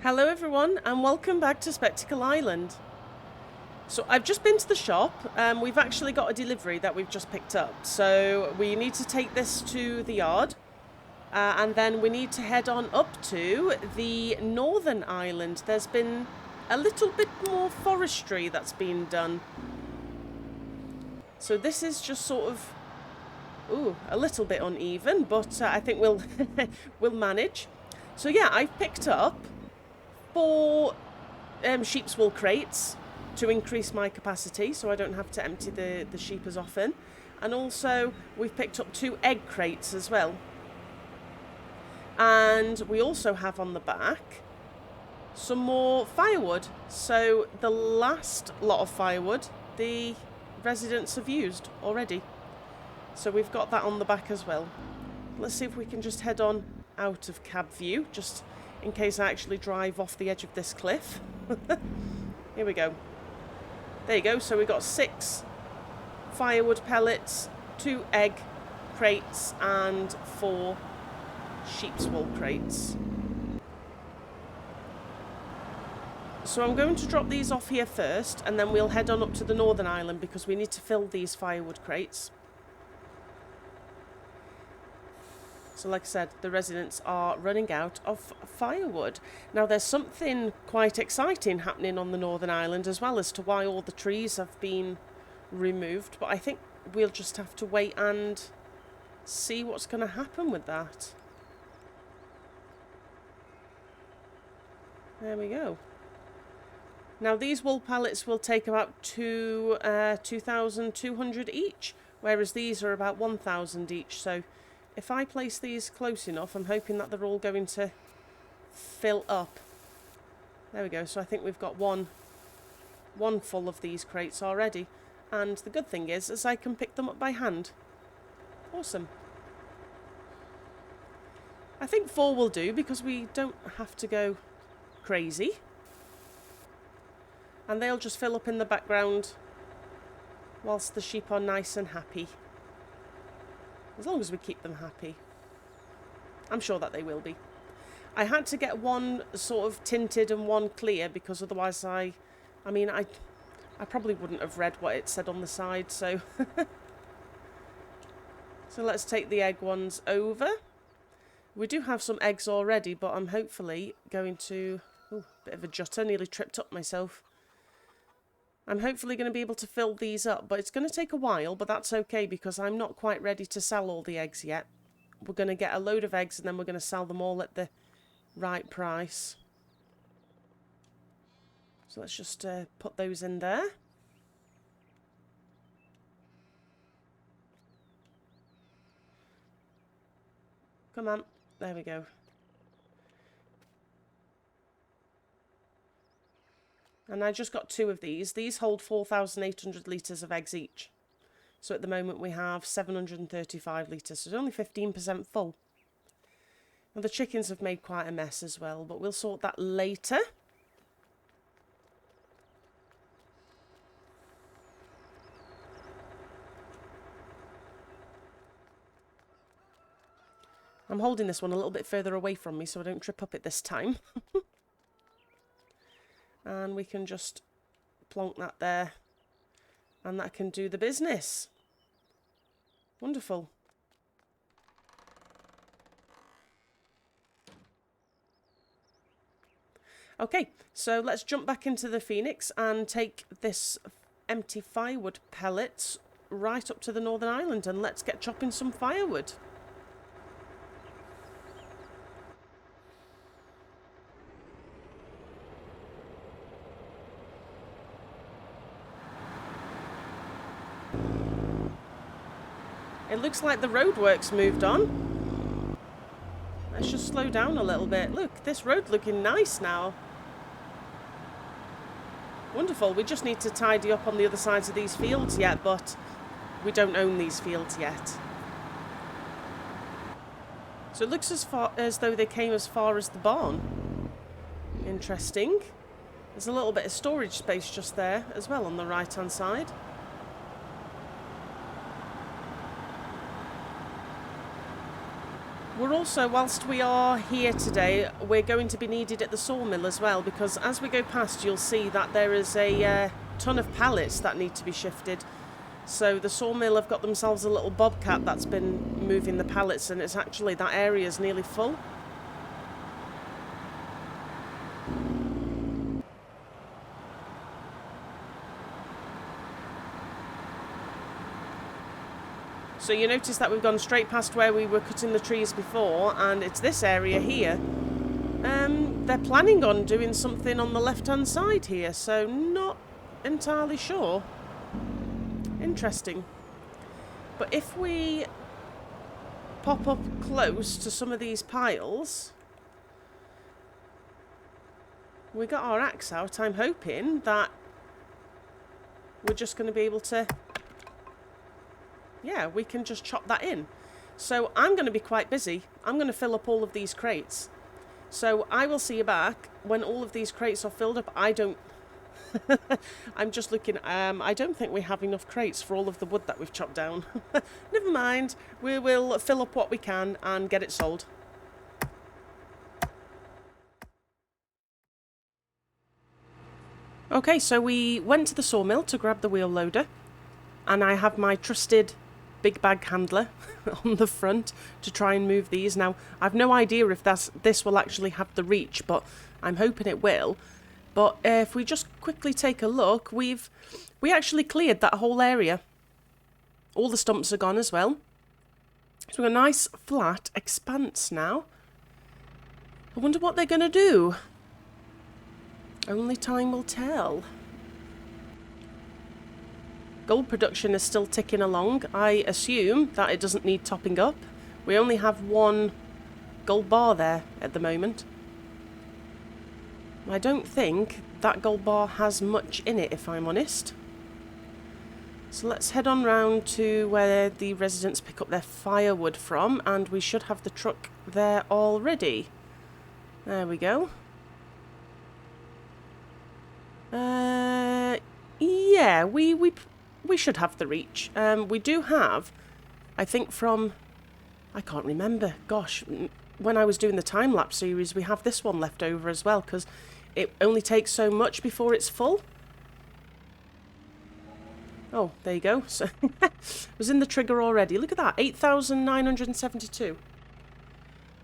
Hello everyone and welcome back to Spectacle Island. So I've just been to the shop. We've actually got a delivery that we've just picked up. So we need to take this to the yard and then we need to head on up to the northern island. There's been a little bit more forestry that's been done. So this is just sort of, a little bit uneven, but I think we'll manage. So yeah, I've picked up 4 sheep's wool crates to increase my capacity so I don't have to empty the sheep as often. And also we've picked up 2 egg crates as well. And we also have on the back some more firewood. So the last lot of firewood the residents have used already. So we've got that on the back as well. Let's see if we can just head on out of cab view, just in case I actually drive off the edge of this cliff. Here we go. There you go. So we got 6 firewood pellets, 2 egg crates and 4 sheep's wool crates. So I'm going to drop these off here first and then we'll head on up to the northern island because we need to fill these firewood crates. So like I said, the residents are running out of firewood. Now there's something quite exciting happening on the Northern Island as well as to why all the trees have been removed. But I think we'll just have to wait and see what's going to happen with that. There we go. Now these wool pallets will take about 2,200 each, whereas these are about 1,000 each. So if I place these close enough, I'm hoping that they're all going to fill up. There we go. So I think we've got one full of these crates already. And the good thing is I can pick them up by hand. Awesome. I think 4 will do because we don't have to go crazy. And they'll just fill up in the background whilst the sheep are nice and happy. As long as we keep them happy. I'm sure that they will be. I had to get one sort of tinted and one clear because otherwise I probably wouldn't have read what it said on the side, so so let's take the egg ones over. We do have some eggs already, but I'm hopefully going to bit of a jutter, nearly tripped up myself. I'm hopefully going to be able to fill these up, but it's going to take a while, but that's okay because I'm not quite ready to sell all the eggs yet. We're going to get a load of eggs and then we're going to sell them all at the right price. So let's just put those in there. Come on, there we go. And I just got 2 of these. These hold 4,800 litres of eggs each. So at the moment we have 735 litres. So it's only 15% full. Now the chickens have made quite a mess as well, but we'll sort that later. I'm holding this one a little bit further away from me so I don't trip up it this time. And we can just plonk that there. And that can do the business. Wonderful. Okay, so let's jump back into the Phoenix and take this empty firewood pellets right up to the Northern Island and let's get chopping some firewood. It looks like the roadwork's moved on. Let's just slow down a little bit. Look, this road's looking nice now. Wonderful. We just need to tidy up on the other sides of these fields yet, but we don't own these fields yet. So it looks as though they came as far as the barn. Interesting. There's a little bit of storage space just there as well on the right-hand side. We're also, whilst we are here today, we're going to be needed at the sawmill as well, because as we go past you'll see that there is a ton of pallets that need to be shifted. So the sawmill have got themselves a little bobcat that's been moving the pallets, and it's actually, that area is nearly full. So you notice that we've gone straight past where we were cutting the trees before, and it's this area here. They're planning on doing something on the left-hand side here, so not entirely sure. Interesting. But if we pop up close to some of these piles, we got our axe out, I'm hoping that we're just going to be able to... yeah, we can just chop that in. So I'm going to be quite busy. I'm going to fill up all of these crates. So I will see you back when all of these crates are filled up. I don't... I'm just looking... I don't think we have enough crates for all of the wood that we've chopped down. Never mind. We will fill up what we can and get it sold. Okay, so we went to the sawmill to grab the wheel loader. And I have my trusted big bag handler on the front to try and move these. Now, I've no idea if this will actually have the reach, but I'm hoping it will. But if we just quickly take a look, we actually cleared that whole area. All the stumps are gone as well. So we've got a nice flat expanse now. I wonder what they're going to do. Only time will tell. Gold production is still ticking along. I assume that it doesn't need topping up. We only have one gold bar there at the moment. I don't think that gold bar has much in it, if I'm honest. So let's head on round to where the residents pick up their firewood from, and we should have the truck there already. There we go. Yeah, we should have the reach. We do have, I think from, I can't remember, gosh, when I was doing the time-lapse series, we have this one left over as well, because it only takes so much before it's full. Oh, there you go. So it was in the trigger already. Look at that, 8,972.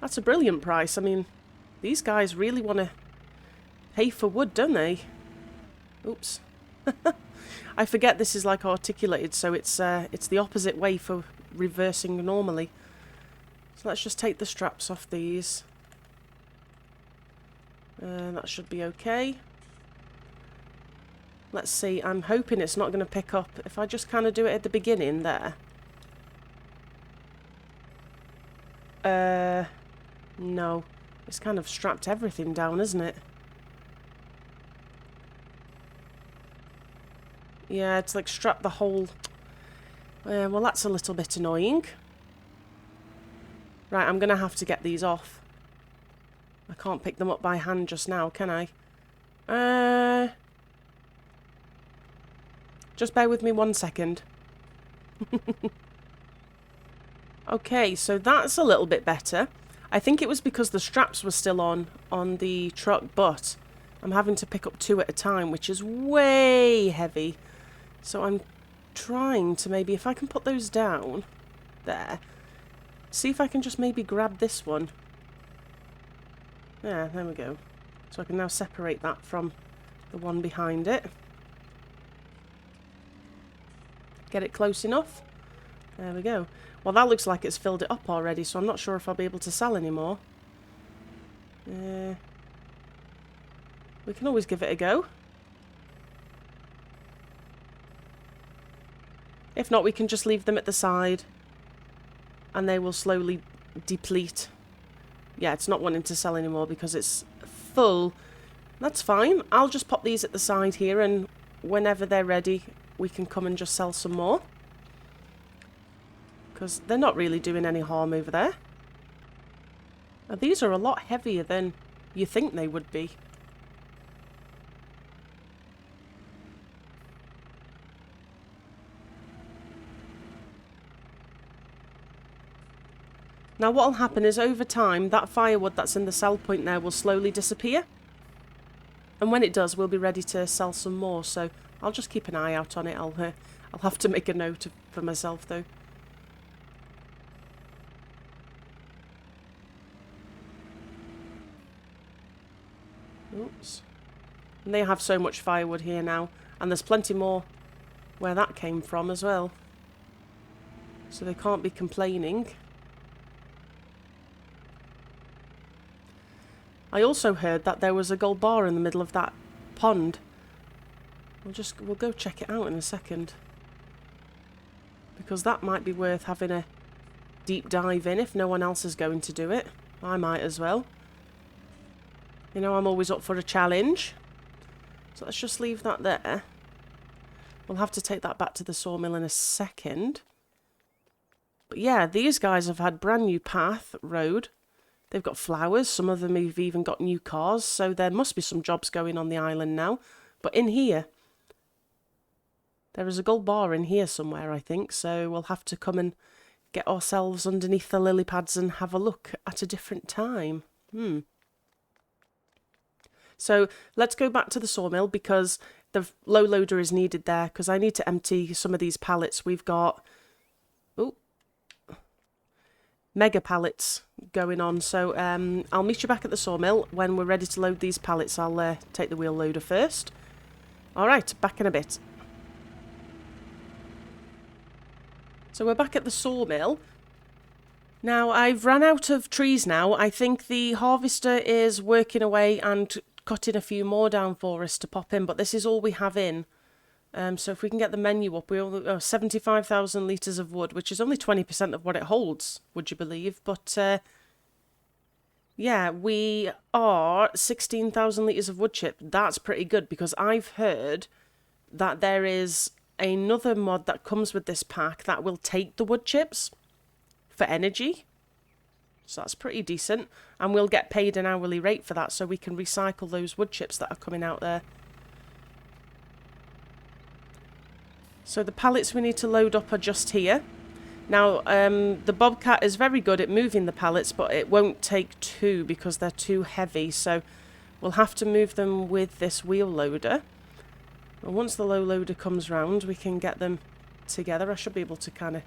That's a brilliant price. I mean, these guys really want to pay for wood, don't they? Oops. I forget this is like articulated, so it's the opposite way for reversing normally. So let's just take the straps off these. That should be okay. Let's see, I'm hoping it's not going to pick up. If I just kind of do it at the beginning there. No. It's kind of strapped everything down, isn't it? Yeah, it's like strapped the whole... well, that's a little bit annoying. Right, I'm going to have to get these off. I can't pick them up by hand just now, can I? Just bear with me 1 second. Okay, so that's a little bit better. I think it was because the straps were still on the truck, but I'm having to pick up 2 at a time, which is way heavy. So I'm trying to maybe, if I can put those down there, see if I can just maybe grab this one. Yeah, there we go. So I can now separate that from the one behind it. Get it close enough. There we go. Well, that looks like it's filled it up already, so I'm not sure if I'll be able to sell anymore. We can always give it a go. If not, we can just leave them at the side and they will slowly deplete. Yeah, it's not wanting to sell anymore because it's full. That's fine. I'll just pop these at the side here, and whenever they're ready, we can come and just sell some more. Because they're not really doing any harm over there. Now, these are a lot heavier than you think they would be. Now what will happen is over time, that firewood that's in the sell point there will slowly disappear. And when it does, we'll be ready to sell some more. So I'll just keep an eye out on it. I'll have to make a note for myself though. Oops. And they have so much firewood here now. And there's plenty more where that came from as well. So they can't be complaining. I also heard that there was a gold bar in the middle of that pond. We'll go check it out in a second. Because that might be worth having a deep dive in if no one else is going to do it. I might as well. You know, I'm always up for a challenge. So let's just leave that there. We'll have to take that back to the sawmill in a second. But yeah, these guys have had brand new path, road. They've got flowers. Some of them have even got new cars. So there must be some jobs going on the island now. But in here, there is a gold bar in here somewhere, I think. So we'll have to come and get ourselves underneath the lily pads and have a look at a different time. So let's go back to the sawmill because the low loader is needed there because I need to empty some of these pallets. We've got mega pallets going on. So I'll meet you back at the sawmill when we're ready to load these pallets. I'll take the wheel loader first. All right, back in a bit. So we're back at the sawmill. Now I've run out of trees now. I think the harvester is working away and cutting a few more down for us to pop in, but this is all we have in. So if we can get the menu up, we only 75,000 litres of wood, which is only 20% of what it holds, would you believe? But yeah, we are 16,000 litres of wood chip. That's pretty good because I've heard that there is another mod that comes with this pack that will take the wood chips for energy. So that's pretty decent. And we'll get paid an hourly rate for that so we can recycle those wood chips that are coming out there. So the pallets we need to load up are just here. Now, the Bobcat is very good at moving the pallets, but it won't take two because they're too heavy. So we'll have to move them with this wheel loader. And once the low loader comes round, we can get them together. I should be able to kind of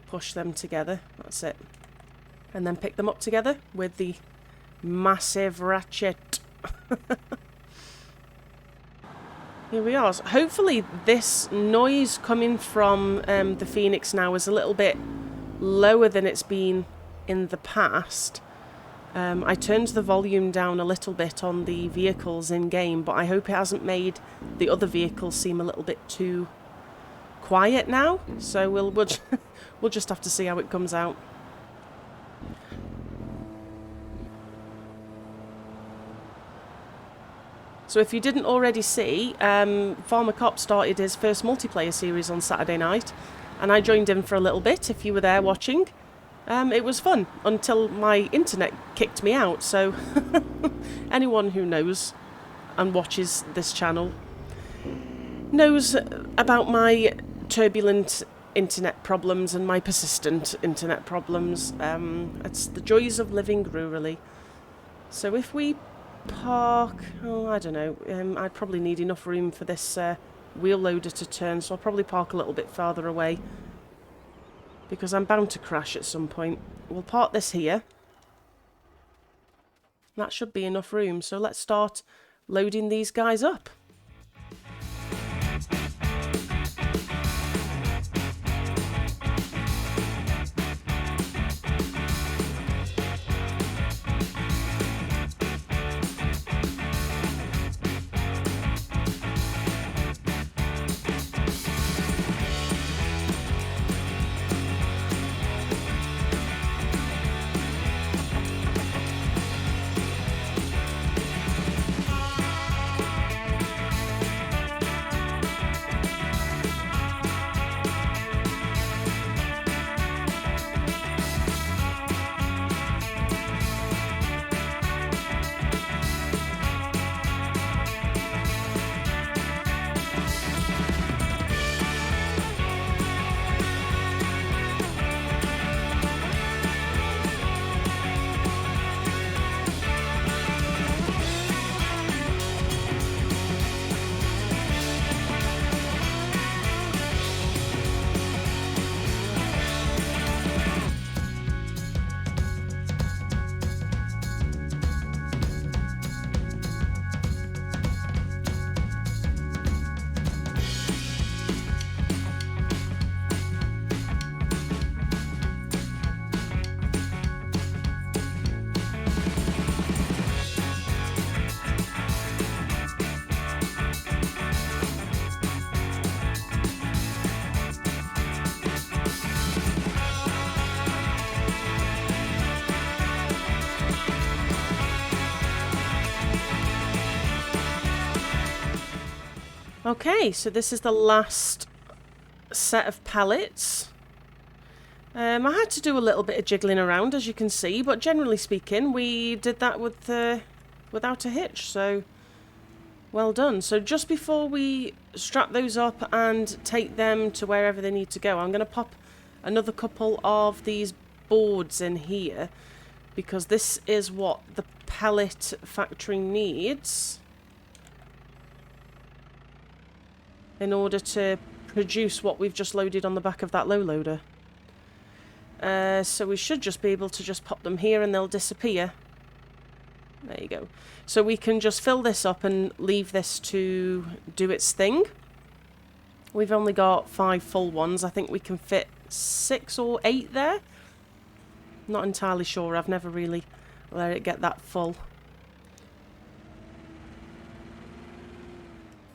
push them together. That's it. And then pick them up together with the massive ratchet. Here we are. So hopefully this noise coming from the Phoenix now is a little bit lower than it's been in the past. I turned the volume down a little bit on the vehicles in-game, but I hope it hasn't made the other vehicles seem a little bit too quiet now. So we'll just have to see how it comes out. So if you didn't already see, Farmer Cop started his first multiplayer series on Saturday night, and I joined him for a little bit if you were there watching. It was fun until my internet kicked me out, so anyone who knows and watches this channel knows about my turbulent internet problems and my persistent internet problems. It's the joys of living rurally. So if we park, I don't know, I'd probably need enough room for this wheel loader to turn, so I'll probably park a little bit farther away because I'm bound to crash at some point. We'll park this here. That should be enough room, so let's start loading these guys up. Okay, so this is the last set of pallets. I had to do a little bit of jiggling around, as you can see, but generally speaking, we did that with without a hitch, so well done. So just before we strap those up and take them to wherever they need to go, I'm going to pop another couple of these boards in here, because this is what the pallet factory needs in order to produce what we've just loaded on the back of that low loader. So we should just be able to just pop them here and they'll disappear. There you go. So we can just fill this up and leave this to do its thing. We've only got 5 full ones. I think we can fit 6 or 8 there. Not entirely sure. I've never really let it get that full.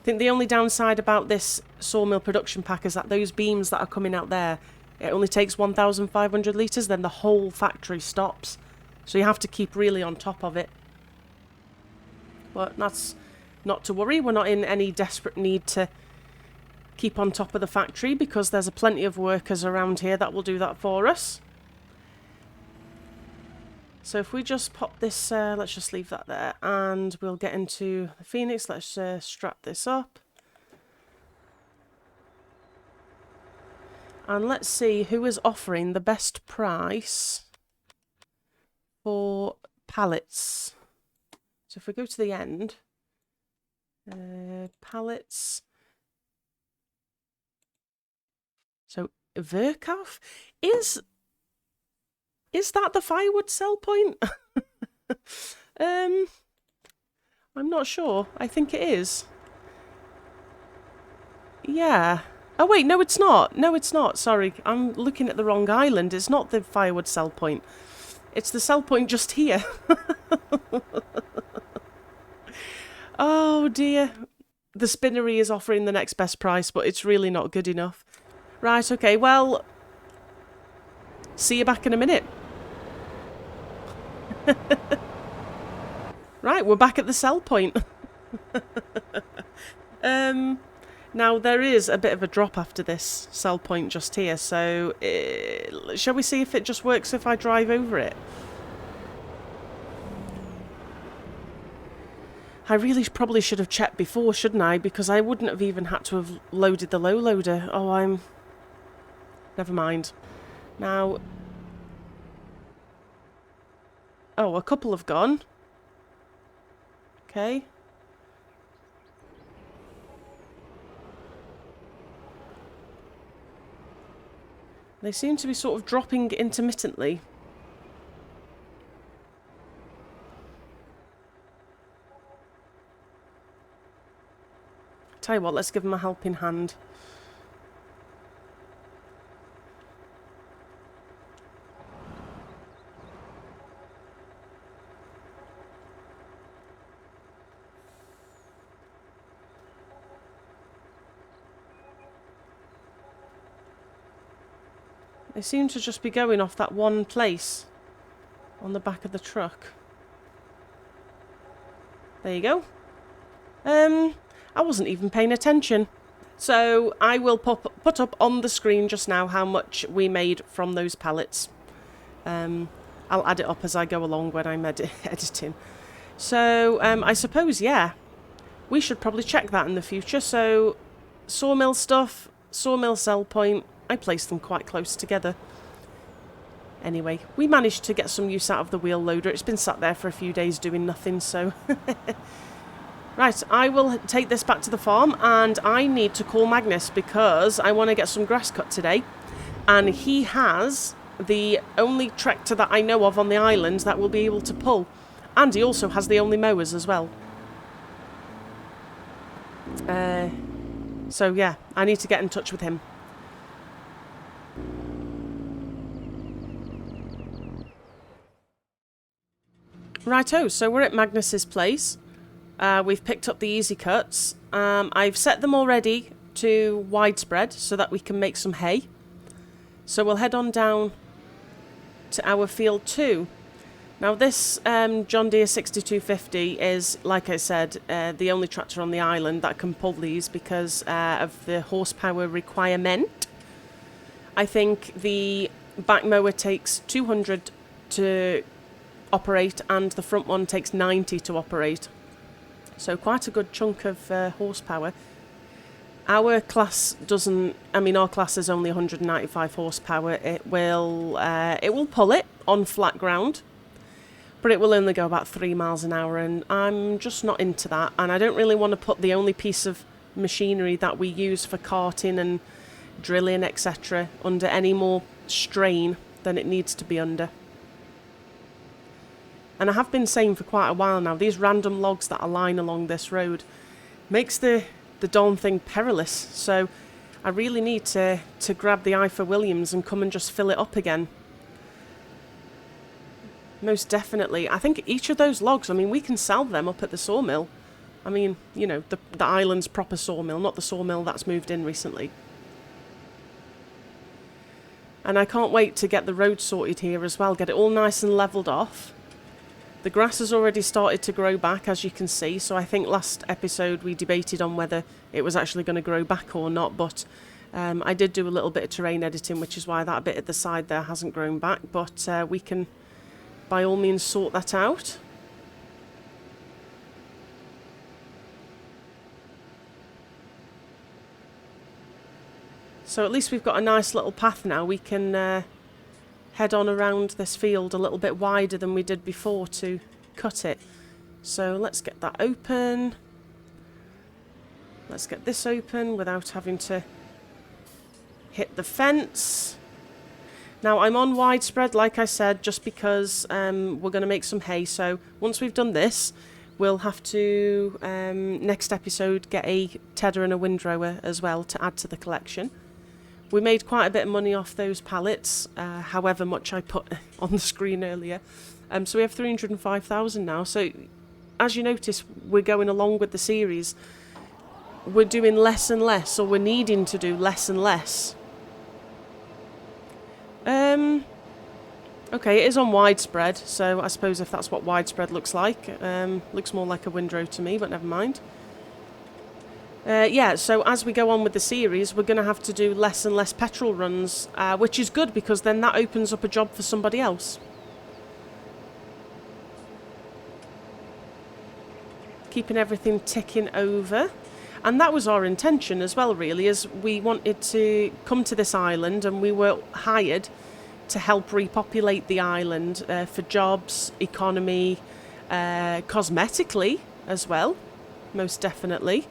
I think the only downside about this sawmill production pack is that those beams that are coming out there, it only takes 1,500 litres, then the whole factory stops. So you have to keep really on top of it. But that's not to worry. We're not in any desperate need to keep on top of the factory, because there's plenty of workers around here that will do that for us. So if we just pop this, let's just leave that there, and we'll get into the Phoenix. Let's strap this up. And let's see who is offering the best price for pallets. So if we go to the end, pallets. So Verkauf, is that the Firewood sell point? I'm not sure. I think it is. Yeah. Oh wait, no it's not. No it's not. Sorry, I'm looking at the wrong island. It's not the Firewood sell point. It's the sell point just here. Oh dear. The spinnery is offering the next best price, but it's really not good enough. Right, okay, well, see you back in a minute. Right, we're back at the sell point. Now, there is a bit of a drop after this sell point just here, so shall we see if it just works if I drive over it? I really probably should have checked before, shouldn't I? Because I wouldn't have even had to have loaded the low loader. Oh, never mind. Now... Oh, a couple have gone. Okay. They seem to be sort of dropping intermittently. Tell you what, let's give them a helping hand. They seem to just be going off that one place on the back of the truck. There you go. I wasn't even paying attention. So I will put up on the screen just now how much we made from those pallets. I'll add it up as I go along when I'm editing. So I suppose, yeah, we should probably check that in the future. So sawmill stuff, sawmill sell point. I placed them quite close together. Anyway, we managed to get some use out of the wheel loader. It's been sat there for a few days doing nothing, so... Right, I will take this back to the farm, and I need to call Magnus because I want to get some grass cut today. And he has the only tractor that I know of on the island that will be able to pull. And he also has the only mowers as well. So yeah, I need to get in touch with him. Righto, so we're at Magnus's place. We've picked up the easy cuts. I've set them already to widespread so that we can make some hay. So we'll head on down to our field 2. Now this John Deere 6250 is, like I said, the only tractor on the island that can pull these because of the horsepower requirement. I think the back mower takes 200 to operate and the front one takes 90 to operate. So quite a good chunk of horsepower. Our class doesn't, I mean our class is only 195 horsepower. It will pull it on flat ground, but it will only go about 3 miles an hour, and I'm just not into that, and I don't really want to put the only piece of machinery that we use for carting and drilling, etc., under any more strain than it needs to be under. And I have been saying for quite a while now, these random logs that are lying along this road makes the darn thing perilous. So I really need to grab the eye for Williams and come and just fill it up again. Most definitely. I think each of those logs, I mean, we can sell them up at the sawmill. I mean, you know, the island's proper sawmill, not the sawmill that's moved in recently. And I can't wait to get the road sorted here as well, get it all nice and levelled off. The grass has already started to grow back, as you can see, so I think last episode we debated on whether it was actually going to grow back or not, but I did do a little bit of terrain editing, which is why that bit at the side there hasn't grown back, but we can by all means sort that out. So at least we've got a nice little path now. We can head on around this field a little bit wider than we did before to cut it. So let's get that open. Let's get this open without having to hit the fence. Now I'm on widespread, like I said, just because we're going to make some hay. So once we've done this, we'll have to, next episode, get a tedder and a windrower as well to add to the collection. We made quite a bit of money off those pallets, however much I put on the screen earlier. So we have 305,000 now. So as you notice, we're going along with the series. We're doing less and less, or we're needing to do less and less. Okay, it is on widespread, so I suppose if that's what widespread looks like. Looks more like a windrow to me, but never mind. Yeah, so as we go on with the series, we're going to have to do less and less petrol runs, which is good because then that opens up a job for somebody else. Keeping everything ticking over. And that was our intention as well, really, as we wanted to come to this island and we were hired to help repopulate the island for jobs, economy, cosmetically as well, most definitely.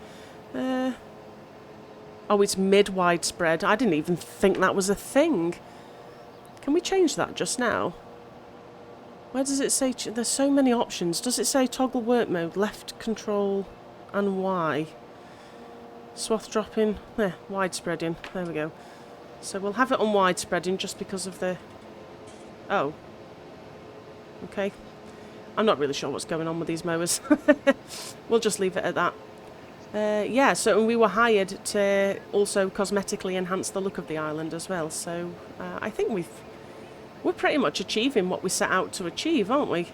Oh, it's mid-widespread. I didn't even think that was a thing. Can we change that just now? Where does it say? There's so many options. Does it say toggle work mode, left control and Y? Swath dropping, widespreading. There we go. So we'll have it on widespreading just because of the... Oh. Okay. I'm not really sure what's going on with these mowers. We'll just leave it at that. Yeah, so we were hired to also cosmetically enhance the look of the island as well. So I think we're pretty much achieving what we set out to achieve, aren't we?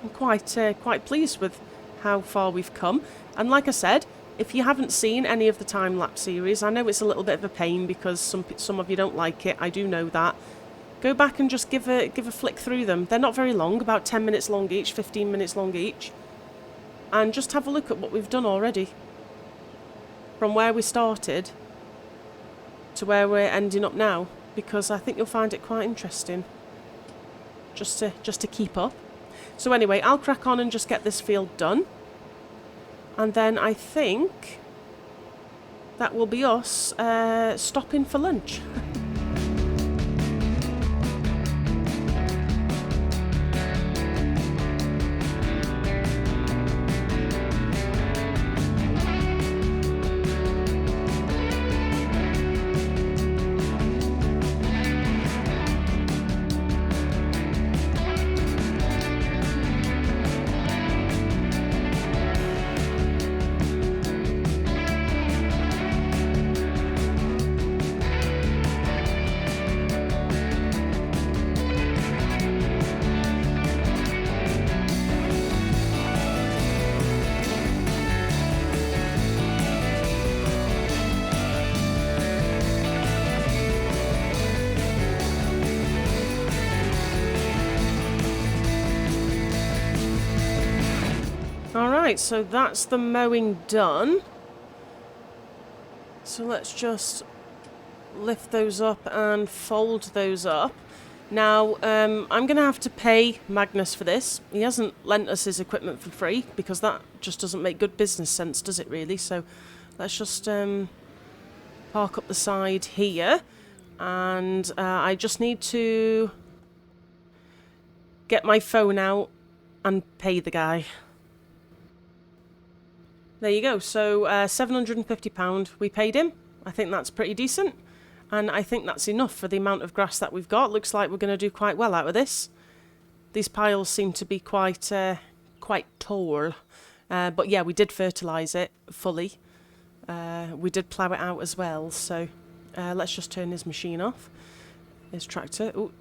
I'm quite pleased with how far we've come. And like I said, if you haven't seen any of the time-lapse series, I know it's a little bit of a pain because some of you don't like it. I do know that. Go back and just give a flick through them. They're not very long, about 10 minutes long each, 15 minutes long each. And just have a look at what we've done already. From where we started to where we're ending up now, because I think you'll find it quite interesting. Just to keep up. So anyway, I'll crack on and just get this field done. And then I think that will be us stopping for lunch. Right, so that's the mowing done. So let's just lift those up and fold those up. Now, I'm going to have to pay Magnus for this. He hasn't lent us his equipment for free, because that just doesn't make good business sense, does it really? So let's just park up the side here. And I just need to get my phone out and pay the guy. There you go. So £750 we paid him. I think that's pretty decent. And I think that's enough for the amount of grass that we've got. Looks like we're going to do quite well out of this. These piles seem to be quite tall. But yeah, we did fertilise it fully. We did plough it out as well. So let's just turn his machine off. His tractor. Ooh.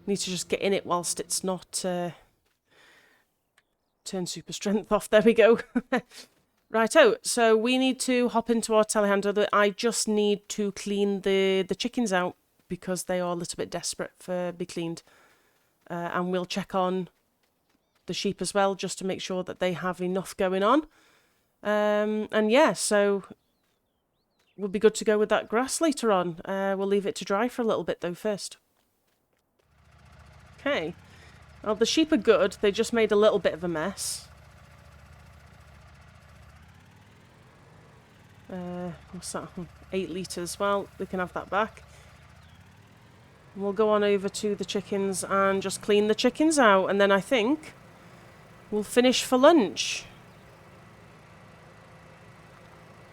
Need to just get in it whilst it's not... turn super strength off. There we go. Righto, so we need to hop into our telehandler. I just need to clean the chickens out because they are a little bit desperate for be cleaned. And we'll check on the sheep as well just to make sure that they have enough going on. And yeah, so we'll be good to go with that grass later on. We'll leave it to dry for a little bit though first. Okay. Well, the sheep are good. They just made a little bit of a mess. What's that? 8 litres. Well, we can have that back. We'll go on over to the chickens and just clean the chickens out. And then I think we'll finish for lunch.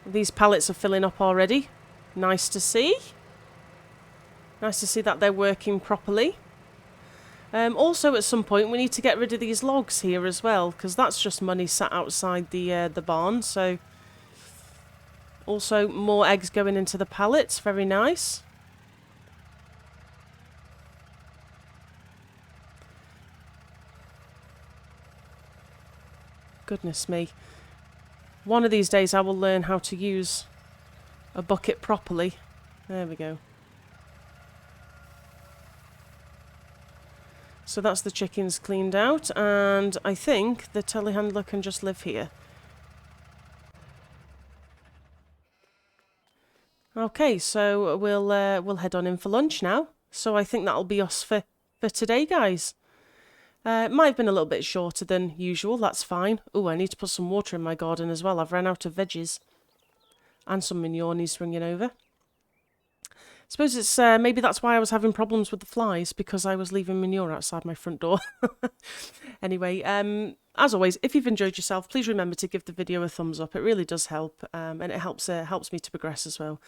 These pallets are filling up already. Nice to see. Nice to see that they're working properly. Also, at some point, we need to get rid of these logs here as well, because that's just money sat outside the barn. So, also more eggs going into the pallets. Very nice. Goodness me. One of these days, I will learn how to use a bucket properly. There we go. So that's the chickens cleaned out, and I think the telehandler can just live here. Okay, so we'll head on in for lunch now. So I think that'll be us for today, guys. It might have been a little bit shorter than usual, that's fine. Oh, I need to put some water in my garden as well. I've run out of veggies. And some manure needs ringing over. I suppose it's maybe that's why I was having problems with the flies, because I was leaving manure outside my front door. Anyway, as always, if you've enjoyed yourself, please remember to give the video a thumbs up. It really does help, and it helps me to progress as well.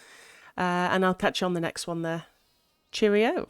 And I'll catch you on the next one there. Cheerio.